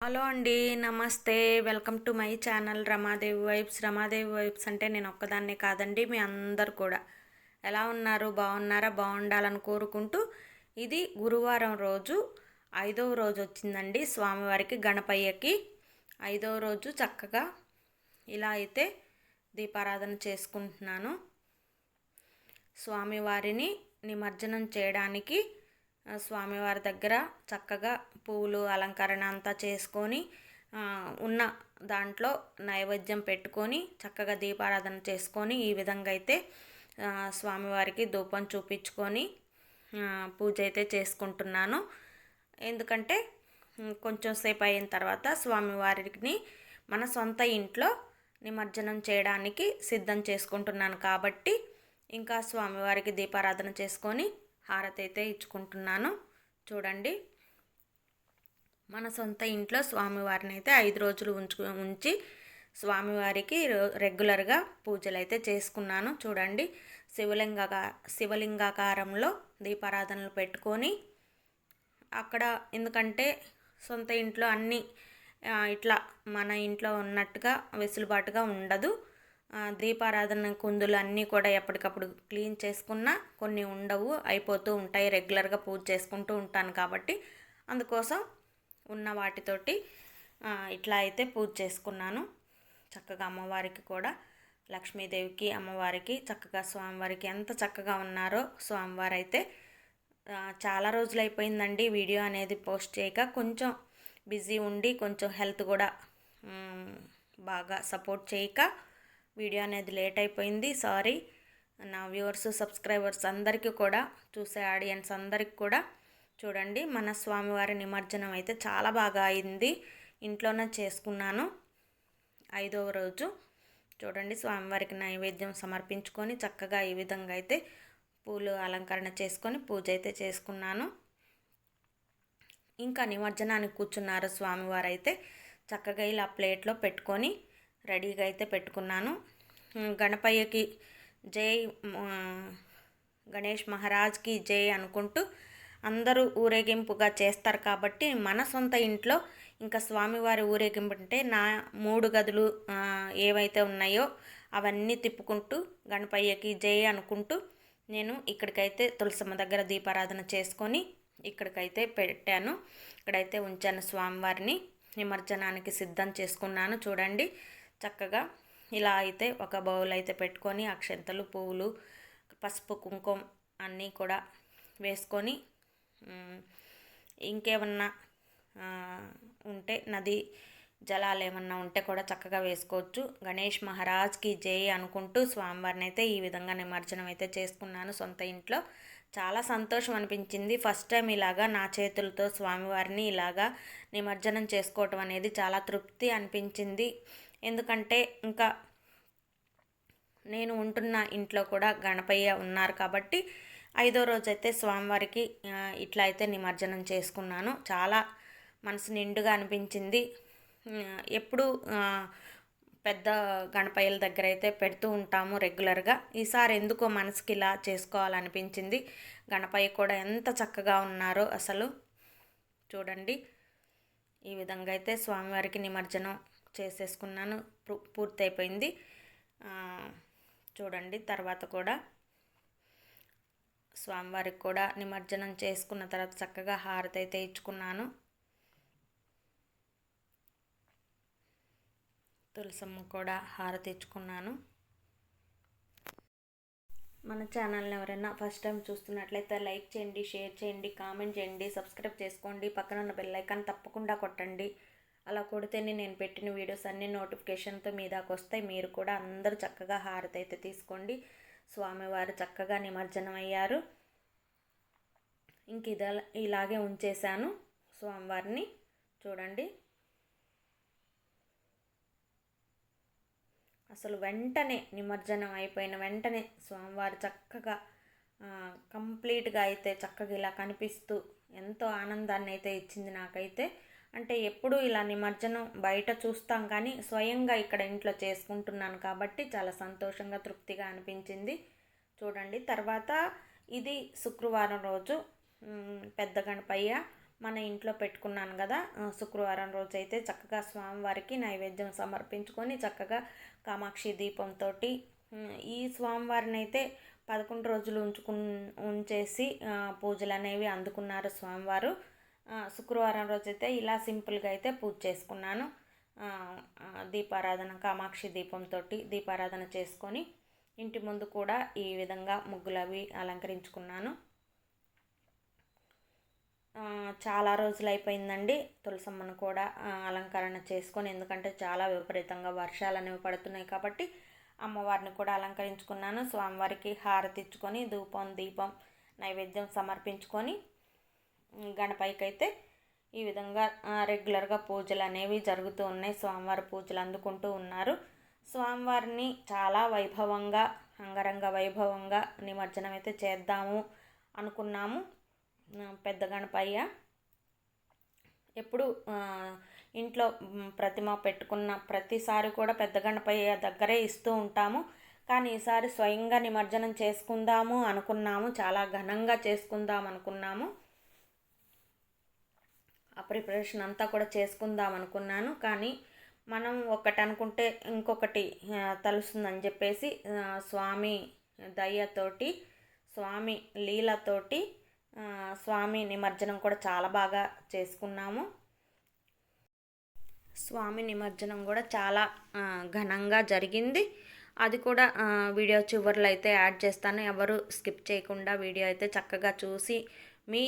Hello అండి, నమస్తే. Welcome to my channel Ramadevi vibes. Ramadevi vibes అంటే నేను ఒక్కదాన్నే కాదండి, మీ అందరు కూడా ఎలా ఉన్నారు? బాగున్నారా? బాగుండాలని కోరుకుంటూ ఇది గురువారం రోజు 5వ రోజు వచ్చిందండి స్వామివారికి, గణపయ్యకి 5వ రోజు. చక్కగా ఇలా అయితే దీపారాధన చేసుకుంటున్నాను. స్వామివారిని నిమజ్జనం చేయడానికి స్వామివారి దగ్గర చక్కగా పువ్వులు అలంకరణ అంతా చేసుకొని ఉన్న దాంట్లో నైవేద్యం పెట్టుకొని చక్కగా దీపారాధన చేసుకొని ఈ విధంగా అయితే స్వామివారికి ధూపం చూపించుకొని పూజ అయితే చేసుకుంటున్నాను. ఎందుకంటే కొంచెం సేపు అయిన తర్వాత స్వామివారిని మన సొంత ఇంట్లో నిమజ్జనం చేయడానికి సిద్ధం చేసుకుంటున్నాను కాబట్టి ఇంకా స్వామివారికి దీపారాధన చేసుకొని హారతి అయితే ఇచ్చుకుంటున్నాను. చూడండి, మన సొంత ఇంట్లో స్వామివారిని అయితే 5 రోజులు ఉంచి స్వామివారికి రెగ్యులర్గా పూజలు అయితే చేసుకున్నాను. చూడండి, శివలింగాకారంలో దీపారాధనలు పెట్టుకొని అక్కడ, ఎందుకంటే సొంత ఇంట్లో అన్నీ ఇట్లా మన ఇంట్లో ఉన్నట్టుగా వెసులుబాటుగా ఉండదు. దీపారాధన కుందులు అన్నీ కూడా ఎప్పటికప్పుడు క్లీన్ చేసుకున్నా కొన్ని ఉండవు, అయిపోతూ ఉంటాయి. రెగ్యులర్గా పూజ చేసుకుంటూ ఉంటాను కాబట్టి అందుకోసం ఉన్న వాటితోటి ఇట్లా అయితే పూజ చేసుకున్నాను. చక్కగా అమ్మవారికి కూడా, లక్ష్మీదేవికి, అమ్మవారికి, చక్కగా స్వామివారికి ఎంత చక్కగా ఉన్నారో. స్వామివారు అయితే చాలా రోజులు అయిపోయిందండి వీడియో అనేది పోస్ట్ చేయక. కొంచెం బిజీ ఉండి కొంచెం హెల్త్ కూడా బాగా సపోర్ట్ చేయక వీడియో అనేది లేట్ అయిపోయింది. సారీ. నా వ్యూవర్స్, సబ్స్క్రైబర్స్ అందరికీ కూడా, చూసే ఆడియన్స్ అందరికీ కూడా. చూడండి, మన స్వామివారి నిమజ్జనం అయితే చాలా బాగా అయింది. ఇంట్లోనే చేసుకున్నాను 5వ రోజు. చూడండి, స్వామివారికి నైవేద్యం సమర్పించుకొని చక్కగా ఈ విధంగా అయితే పూలు అలంకరణ చేసుకొని పూజ అయితే చేసుకున్నాను. ఇంకా నిమజ్జనానికి కూర్చున్నారు స్వామివారు అయితే చక్కగా ఇలా ప్లేట్లో పెట్టుకొని రెడీగా అయితే పెట్టుకున్నాను. గణపయ్యకి జై, గణేష్ మహారాజ్కి జై అనుకుంటూ అందరూ ఊరేగింపుగా చేస్తారు కాబట్టి మన సొంత ఇంట్లో ఇంకా స్వామివారి ఊరేగింపు అంటే నా 3 గదులు ఏవైతే ఉన్నాయో అవన్నీ తిప్పుకుంటూ గణపయ్యకి జై అనుకుంటూ నేను ఇక్కడికైతే తులసమ్మ దగ్గర దీపారాధన చేసుకొని ఇక్కడికైతే పెట్టాను. ఇక్కడైతే ఉంచాను స్వామివారిని. నిమజ్జనానికి సిద్ధం చేసుకున్నాను. చూడండి, చక్కగా ఇలా అయితే ఒక బౌల్ అయితే పెట్టుకొని అక్షంతలు, పువ్వులు, పసుపు, కుంకుమ అన్నీ కూడా వేసుకొని, ఇంకేమన్నా ఉంటే నది జలాలు ఏమన్నా ఉంటే కూడా చక్కగా వేసుకోవచ్చు. గణేష్ మహారాజ్కి జై అనుకుంటూ స్వామివారిని అయితే ఈ విధంగా నిమజ్జనం అయితే చేసుకున్నాను సొంత ఇంట్లో. చాలా సంతోషం అనిపించింది. ఫస్ట్ టైం ఇలాగా నా చేతులతో స్వామివారిని ఇలాగా నిమజ్జనం చేసుకోవటం అనేది చాలా తృప్తి అనిపించింది. ఎందుకంటే ఇంకా నేను ఉంటున్న ఇంట్లో కూడా గణపయ్య ఉన్నారు కాబట్టి 5వ రోజు అయితే స్వామివారికి ఇట్లా అయితే నిమజ్జనం చేసుకున్నాను. చాలా మనసు నిండుగా అనిపించింది. ఎప్పుడు పెద్ద గణపయ్యల దగ్గర అయితే పెడుతూ ఉంటాము రెగ్యులర్గా. ఈసారి ఎందుకో మనసుకి ఇలా చేసుకోవాలనిపించింది. గణపయ్య కూడా ఎంత చక్కగా ఉన్నారో అసలు. చూడండి, ఈ విధంగా అయితే స్వామివారికి నిమజ్జనం చేసేసుకున్నాను. పూర్తయిపోయింది. చూడండి, తర్వాత కూడా స్వామివారికి కూడా నిమజ్జనం చేసుకున్న తర్వాత చక్కగా హారతి అయితే ఇచ్చుకున్నాను. తులసమ్మ కూడా హారతి ఇచ్చుకున్నాను. మన ఛానల్ని ఎవరైనా ఫస్ట్ టైం చూస్తున్నట్లయితే లైక్ చేయండి, షేర్ చేయండి, కామెంట్ చేయండి, సబ్స్క్రైబ్ చేసుకోండి. పక్కన ఉన్న బెల్ ఐకాన్ తప్పకుండా కొట్టండి. అలా కొడితేనే నేను పెట్టిన వీడియోస్ అన్నీ నోటిఫికేషన్తో మీ దాకా వస్తాయి. మీరు కూడా అందరూ చక్కగా హారతి అయితే తీసుకోండి. స్వామివారు చక్కగా నిమజ్జనం అయ్యారు. ఇంక ఇలాగే ఉంచేశాను స్వామివారిని. చూడండి, అసలు వెంటనే నిమజ్జనం అయిపోయిన వెంటనే స్వామివారు చక్కగా కంప్లీట్గా అయితే చక్కగా ఇలా కనిపిస్తూ ఎంతో ఆనందాన్ని అయితే ఇచ్చింది నాకైతే. అంటే ఎప్పుడు ఇలా నిమజ్జనం బయట చూస్తాం కానీ స్వయంగా ఇక్కడ ఇంట్లో చేసుకుంటున్నాను కాబట్టి చాలా సంతోషంగా, తృప్తిగా అనిపించింది. చూడండి, తర్వాత ఇది శుక్రవారం రోజు పెద్ద గణపయ్య మన ఇంట్లో పెట్టుకున్నాను కదా. శుక్రవారం రోజు అయితే చక్కగా స్వామివారికి నైవేద్యం సమర్పించుకొని చక్కగా కామాక్షి దీపంతో ఈ స్వామివారిని అయితే 11 రోజులు ఉంచేసి పూజలు అనేవి అందుకున్నారు స్వామివారు. శుక్రవారం రోజైతే ఇలా సింపుల్గా అయితే పూజ చేసుకున్నాను. దీపారాధన కామాక్షి దీపంతో దీపారాధన చేసుకొని ఇంటి ముందు కూడా ఈ విధంగా ముగ్గులు అవి అలంకరించుకున్నాను. చాలా రోజులు అయిపోయిందండి తులసమ్మను కూడా అలంకరణ చేసుకొని, ఎందుకంటే చాలా విపరీతంగా వర్షాలు అనేవి పడుతున్నాయి కాబట్టి అమ్మవారిని కూడా అలంకరించుకున్నాను. స్వామివారికి హారతి ఇచ్చుకొని ధూపం దీపం నైవేద్యం సమర్పించుకొని గణపైకి అయితే ఈ విధంగా రెగ్యులర్గా పూజలు అనేవి జరుగుతూ ఉన్నాయి. స్వామివారి పూజలు అందుకుంటూ ఉన్నారు. స్వామివారిని చాలా వైభవంగా అంగరంగ వైభవంగా నిమజ్జనం అయితే చేద్దాము అనుకున్నాము. పెద్ద గణపయ్య ఎప్పుడు ఇంట్లో ప్రతిమ పెట్టుకున్న ప్రతిసారి కూడా పెద్ద గణపయ్య దగ్గరే ఇస్తూ ఉంటాము. కానీ ఈసారి స్వయంగా నిమజ్జనం చేసుకుందాము అనుకున్నాము. చాలా ఘనంగా చేసుకుందాం అనుకున్నాము. ఆ ప్రిపరేషన్ అంతా కూడా చేసుకుందాం అనుకున్నాను. కానీ మనం ఒకటి అనుకుంటే ఇంకొకటి తలుస్తుందని చెప్పేసి స్వామి దయ్యతోటి స్వామి లీలతోటి స్వామి నిమజ్జనం కూడా చాలా బాగా చేసుకున్నాము. స్వామి నిమజ్జనం కూడా చాలా ఘనంగా జరిగింది. అది కూడా వీడియో చివరిలో అయితే యాడ్ చేస్తాను. ఎవరు స్కిప్ చేయకుండా వీడియో అయితే చక్కగా చూసి మీ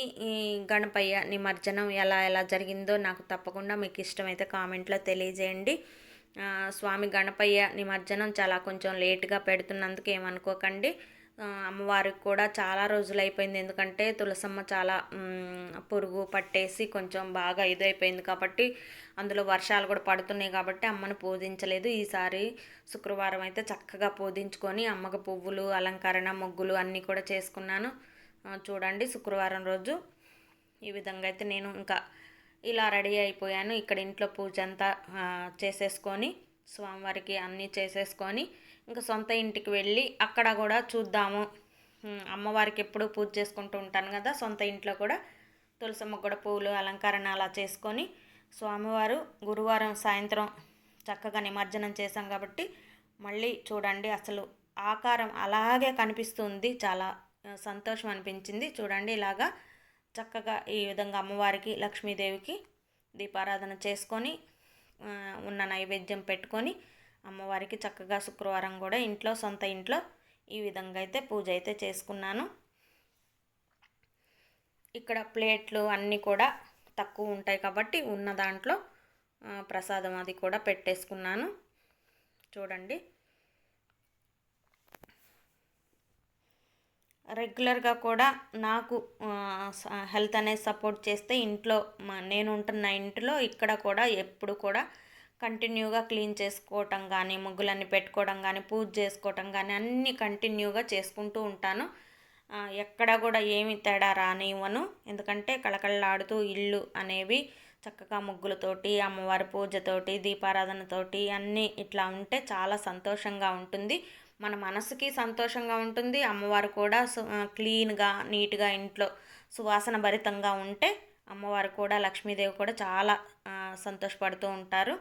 గణపయ్య నిమజ్జనం ఎలా ఎలా జరిగిందో నాకు తప్పకుండా మీకు ఇష్టమైతే కామెంట్లో తెలియజేయండి. స్వామి గణపయ్య నిమజ్జనం చాలా కొంచెం లేట్గా పెడుతున్నందుకు ఏమనుకోకండి. అమ్మవారికి కూడా చాలా రోజులు అయిపోయింది, ఎందుకంటే తులసమ్మ చాలా పురుగు పట్టేసి కొంచెం బాగా ఇదైపోయింది కాబట్టి, అందులో వర్షాలు కూడా పడుతున్నాయి కాబట్టి అమ్మను పూజించలేదు. ఈసారి శుక్రవారం అయితే చక్కగా పూజించుకొని అమ్మకు పువ్వులు అలంకరణ ముగ్గులు అన్నీ కూడా చేసుకున్నాను. చూడండి శుక్రవారం రోజు ఈ విధంగా అయితే నేను ఇంకా ఇలా రెడీ అయిపోయాను. ఇక్కడ ఇంట్లో పూజ అంతా చేసేసుకొని స్వామివారికి అన్నీ చేసేసుకొని ఇంకా సొంత ఇంటికి వెళ్ళి అక్కడ కూడా చూద్దాము. అమ్మవారికి ఎప్పుడు పూజ చేసుకుంటూ ఉంటాను కదా, సొంత ఇంట్లో కూడా తులసమ్మ కూడా పూలు అలంకరణ అలా చేసుకొని స్వామివారు గురువారం సాయంత్రం చక్కగా నిమజ్జనం చేశాం కాబట్టి మళ్ళీ చూడండి అసలు ఆకారం అలాగే కనిపిస్తుంది. చాలా సంతోషం అనిపించింది. చూడండి ఇలాగా చక్కగా ఈ విధంగా అమ్మవారికి లక్ష్మీదేవికి దీపారాధన చేసుకొని ఉన్న నైవేద్యం పెట్టుకొని అమ్మవారికి చక్కగా శుక్రవారం కూడా ఇంట్లో సొంత ఇంట్లో ఈ విధంగా అయితే పూజ అయితే చేసుకున్నాను. ఇక్కడ ప్లేట్లు అన్నీ కూడా తక్కువ ఉంటాయి కాబట్టి ఉన్న దాంట్లో ప్రసాదం అది కూడా పెట్టేసుకున్నాను. చూడండి రెగ్యులర్గా కూడా నాకు హెల్త్ అనేది సపోర్ట్ చేస్తే ఇంట్లో నేను ఉంటున్న ఇంట్లో ఇక్కడ కూడా ఎప్పుడు కూడా కంటిన్యూగా క్లీన్ చేసుకోవటం కానీ ముగ్గులన్నీ పెట్టుకోవడం కానీ పూజ చేసుకోవటం కానీ అన్నీ కంటిన్యూగా చేసుకుంటూ ఉంటాను. ఎక్కడ కూడా ఏమి తేడా రానివ్వను, ఎందుకంటే కళకళలాడుతూ ఇల్లు అనేవి చక్కగా ముగ్గులతోటి అమ్మవారి పూజతోటి దీపారాధనతోటి అన్నీ ఇట్లా ఉంటే చాలా సంతోషంగా ఉంటుంది. మన మనసుకి సంతోషంగా ఉంటుంది. అమ్మవారు కూడా క్లీన్గా నీట్గా ఇంట్లో సువాసన భరితంగా ఉంటే అమ్మవారు కూడా లక్ష్మీదేవి కూడా చాలా సంతోషపడుతూ ఉంటారు.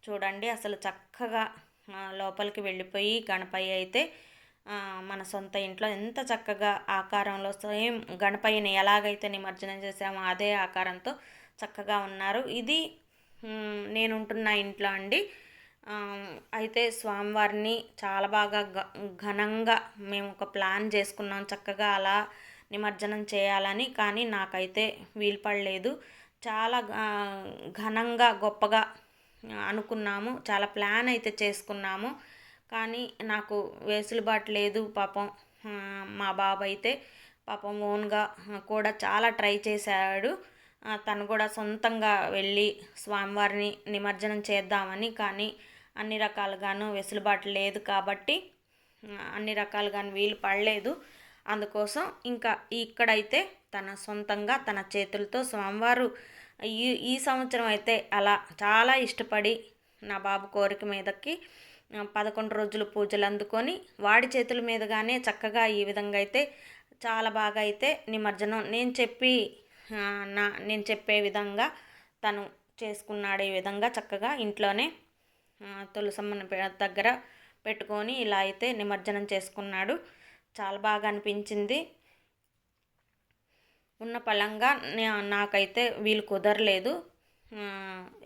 చూడండి అసలు చక్కగా లోపలికి వెళ్ళిపోయి గణపయ్య అయితే మన సొంత ఇంట్లో ఎంత చక్కగా ఆకారంలో సేమ్ గణపయ్యని ఎలాగైతే నిమజ్జనం చేసామో అదే ఆకారంతో చక్కగా ఉన్నారు. ఇది నేను ఉంటున్న ఇంట్లో అండి. అయితే స్వామివారిని చాలా బాగా ఘనంగా మేము ఒక ప్లాన్ చేసుకున్నాం చక్కగా అలా నిమజ్జనం చేయాలని. కానీ నాకైతే వీలు పడలేదు. చాలా ఘనంగా గొప్పగా అనుకున్నాము, చాలా ప్లాన్ అయితే చేసుకున్నాము. కానీ నాకు వెసులుబాటు లేదు. పాపం మా బాబు అయితే పాపం ఓన్గా కూడా చాలా ట్రై చేశాడు. తను కూడా సొంతంగా వెళ్ళి స్వామివారిని నిమజ్జనం చేద్దామని, కానీ అన్ని రకాలుగాను వెసులుబాటు లేదు కాబట్టి అన్ని రకాలుగాను వీలు పడలేదు. అందుకోసం ఇంకా ఇక్కడైతే తన సొంతంగా తన చేతులతో స్వామివారు ఈ సంవత్సరం అయితే అలా చాలా ఇష్టపడి నా బాబు కోరిక మీదకి 11 రోజులు పూజలు అందుకొని వాడి చేతుల మీదుగానే చక్కగా ఈ విధంగా అయితే చాలా బాగా అయితే నిమజ్జనం నేను చెప్పి నేను చెప్పే విధంగా తను చేసుకున్నాడు. ఈ విధంగా చక్కగా ఇంట్లోనే తులసమ్మని దగ్గర పెట్టుకొని ఇలా అయితే నిమజ్జనం చేసుకున్నాడు. చాలా బాగా అనిపించింది. ఉన్న పళంగా నాకైతే వీలు కుదరలేదు.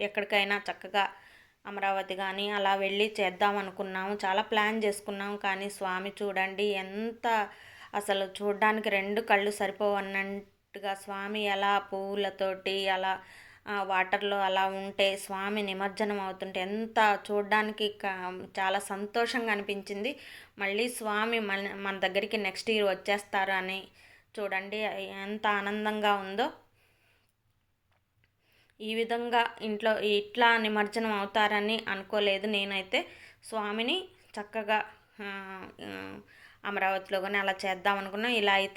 ఎక్కడికైనా చక్కగా అమరావతి కానీ అలా వెళ్ళి చేద్దాం అనుకున్నాము. చాలా ప్లాన్ చేసుకున్నాము. కానీ స్వామి చూడండి ఎంత అసలు చూడడానికి 2 కళ్ళు సరిపోవన్నట్టుగా స్వామి ఎలా పువ్వులతోటి అలా వాటర్లో అలా ఉంటే స్వామి నిమజ్జనం అవుతుంటే ఎంత చూడడానికి చాలా సంతోషంగా అనిపించింది. మళ్ళీ స్వామి మన దగ్గరికి నెక్స్ట్ ఇయర్ వచ్చేస్తారు అని చూడండి ఎంత ఆనందంగా ఉందో. ఈ విధంగా ఇంట్లో ఇట్లా నిమజ్జనం అవుతారని అనుకోలేదు నేనైతే. స్వామిని చక్కగా అమరావతిలో కానీ అలా చేద్దాం అనుకున్నా. ఇలా అయితే